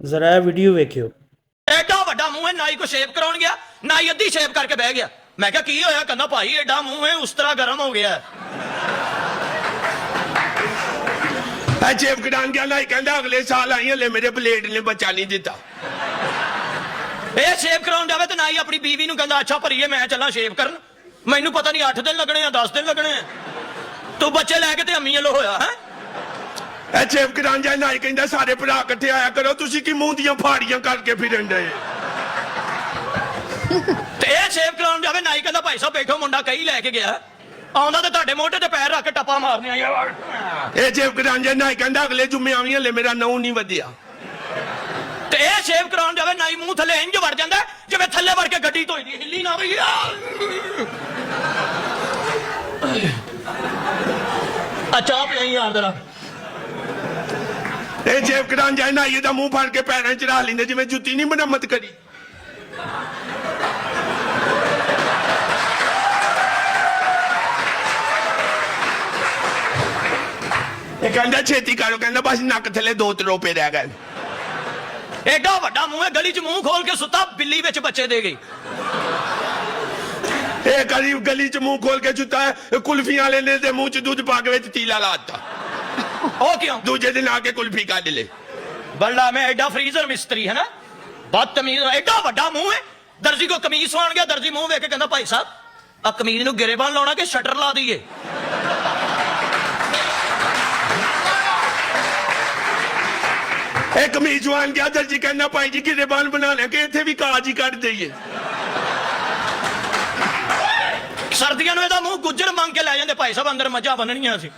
ਜ਼ਰਾ ਇਹ ਵੀਡੀਓ ਵੇਖਿਓ। ਐਡਾ ਵੱਡਾ ਮੂੰਹ ਹੈ, ਨਾਈ ਕੋ ਸ਼ੇਪ ਕਰਾਉਣ ਗਿਆ, ਨਾਈ ਅੱਧੀ ਸ਼ੇਪ ਕਰਕੇ ਬਹਿ ਗਿਆ। ਮੈਂ ਕਿਹਾ ਕੀ ਹੋਇਆ? ਕਹਿੰਦਾ ਭਾਈ ਐਡਾ ਮੂੰਹ ਹੈ, ਉਸ ਤਰ੍ਹਾਂ ਗਰਮ ਹੋ ਗਿਆ। ਸ਼ੇਪ ਕਰਾਉਣ ਗਿਆ, ਨਾਈ ਕਹਿੰਦਾ ਅਗਲੇ ਸਾਲ ਆਈ, ਹਲੇ ਮੇਰੇ ਬਲੇਡ ਨੇ ਬੱਚਾ ਨਹੀਂ ਦਿੱਤਾ। ਇਹ ਸ਼ੇਪ ਕਰਾਉਣ ਜਾਵੇ ਤੇ ਨਾਈ ਆਪਣੀ ਬੀਵੀ ਨੂੰ ਕਹਿੰਦਾ ਅੱਛਾ ਭਰੀਏ ਮੈਂ ਚੱਲਾਂ ਸ਼ੇਪ ਕਰਨ, ਮੈਨੂੰ ਪਤਾ ਨਹੀਂ 8 ਦਿਨ ਲੱਗਣੇ ਆ 10 ਦਿਨ ਲੱਗਣੇ ਆ, ਤੂੰ ਬੱਚੇ ਲੈ ਕੇ ਤੇ ਅੰਮੀ ਵੱਲੋਂ ਹੋਇਆ ਹੈ। ਇਹ ਸ਼ੇਪ ਕਰਾਉਣ ਜਾ, ਨਾਈ ਕਹਿੰਦਾ ਸਾਰੇ ਭਰਾ ਇਕੱਠੇ ਆਇਆ ਕਰੋ, ਤੁਸੀਂ ਕੀ ਮੂੰਹ ਦੀਆਂ ਫਾੜੀਆਂ ਕਰਕੇ ਫਿਰਨ ਡਏ। ਤੇ ਇਹ ਸ਼ੇਪ ਕਰਾਉਣ ਜਾਵੇ, ਨਾਈ ਕਹਿੰਦਾ ਭਾਈ ਸਾਹਿਬ ਬੈਠੋ, ਮੁੰਡਾ ਕਈ ਲੈ ਕੇ ਗਿਆ, ਆਉਂਦਾ ਤੇ ਤੁਹਾਡੇ ਮੋਢੇ ਤੇ ਪੈਰ ਰੱਖ ਕੇ ਟੱਪਾ ਮਾਰਨੇ ਆ। ਇਹ ਸ਼ੇਪ ਕਰਾਉਣ ਜਾ, ਨਾਈ ਕਹਿੰਦਾ ਅਗਲੇ ਜੁਮੇ ਆਵੀਂ, ਹਲੇ ਮੇਰਾ ਨਹੁੰ ਨਹੀਂ ਵਧਿਆ। ਤੇ ਇਹ ਸ਼ੇਪ ਕਰਾਉਣ ਜਾਵੇ, ਨਾਈ ਮੂੰਹ ਥੱਲੇ ਇੰਜ ਵੜ ਜਾਂਦਾ ਜਿਵੇਂ ਥੱਲੇ ਵੜ ਕੇ ਗੱਡੀ ਧੋਈ ਦੀ, ਹਿੱਲੀ ਨਾ ਹੋਈ। ਅੱਛਾ ਪਿਆ ਯਾਰ ਤੇਰਾ। ਇਹ ਸ਼ੇਪ ਕਰਾਉਣ ਜਾ, ਨਾਈ ਦਾ ਮੂੰਹ ਫੜ ਕੇ ਪੈਰਾਂ 'ਚ ਰੱਖ ਲੈਂਦੇ ਜਿਵੇਂ ਜੁੱਤੀ ਨਹੀਂ ਮੁਰੰਮਤ ਕਰੀ। ਇਹ ਕਹਿੰਦਾ ਛੇਤੀ ਕਰੋ, ਕਹਿੰਦਾ ਬਸ ਨੱਕ ਥੱਲੇ 2 ਤਰੋਪੇ ਰਹਿ ਗਏ। ਐਡਾ ਵੱਡਾ ਮੂੰਹ ਹੈ, ਗਲੀ 'ਚ ਮੂੰਹ ਖੋਲ ਕੇ ਸੁੱਤਾ, ਬਿੱਲੀ ਵਿੱਚ ਬੱਚੇ ਦੇ ਗਈ। ਇਹ ਗਲੀ 'ਚ ਮੂੰਹ ਖੋਲ ਕੇ ਸੁੱਤਾ ਹੈ, ਕੁਲਫੀਆਂ ਵਾਲੇ ਨੇ ਦੇ ਮੂੰਹ 'ਚ ਦੁੱਧ ਪਾ ਕੇ ਵਿੱਚ ਤੀਲਾ ਲਾਤਾ। ਉਹ ਕਿਉਂ? ਦੂਜੇ ਦਿਨ ਆ ਕੇ ਕੁਲਫੀ ਕੱਢ ਲੈ। ਬੱਲਾ ਮੈਂ ਐਡਾ ਫਰੀਜ਼ਰ ਮਿਸਤਰੀ ਹੈ ਨਾ, ਬਦਤਮੀਜ਼। ਐਡਾ ਵੱਡਾ ਮੂੰਹ ਹੈ, ਦਰਜੀ ਕੋ ਕਮੀਜ਼ ਸਵਾਉਣ ਗਿਆ, ਦਰਜੀ ਮੂੰਹ ਵੇਖ ਕੇ ਕਹਿੰਦਾ ਭਾਈ ਸਾਹਿਬ ਆ ਕਮੀਜ਼ ਨੂੰ ਗਿਰੇਬਾਨ ਲਾਉਣਾ ਕਿ ਸ਼ਟਰ ਲਾ ਦਈਏ? ਇਹ ਕਮੀਜ਼ ਸਵਾਉਣ ਗਿਆ, ਦਰਜੀ ਕਹਿੰਦਾ ਭਾਈ ਜੀ ਗਿਰੇਬਾਨ ਬਣਾ ਲਿਆ ਕਿ ਇੱਥੇ ਵੀ ਕਾਜ ਹੀ ਕੱਢ ਦਈਏ। ਸਰਦੀਆਂ ਨੂੰ ਇਹਦਾ ਮੂੰਹ ਗੁੱਜਰ ਮੰਗ ਕੇ ਲੈ ਜਾਂਦੇ, ਭਾਈ ਸਾਹਿਬ ਅੰਦਰ ਮੱਝਾਂ ਬੰਨਣੀਆਂ ਸੀ।